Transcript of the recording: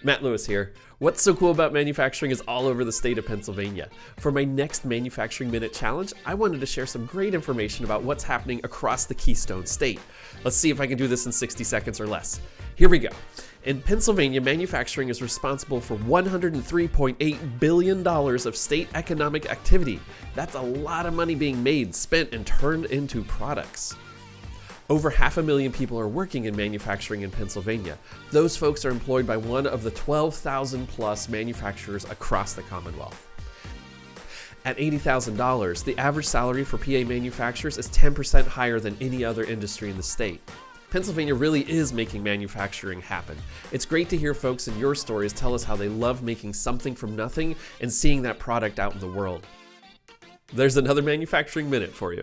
Matt Lewis here. What's so cool about manufacturing is all over the state of Pennsylvania. For my next Manufacturing Minute Challenge, I wanted to share some great information about what's happening across the Keystone State. Let's see if I can do this in 60 seconds or less. Here we go. In Pennsylvania, manufacturing is responsible for $103.8 billion of state economic activity. That's a lot of money being made, spent, and turned into products. Over 500,000 people are working in manufacturing in Pennsylvania. Those folks are employed by one of the 12,000 plus manufacturers across the Commonwealth. At $80,000, the average salary for PA manufacturers is 10% higher than any other industry in the state. Pennsylvania really is making manufacturing happen. It's great to hear folks in your stories tell us how they love making something from nothing and seeing that product out in the world. There's another Manufacturing Minute for you.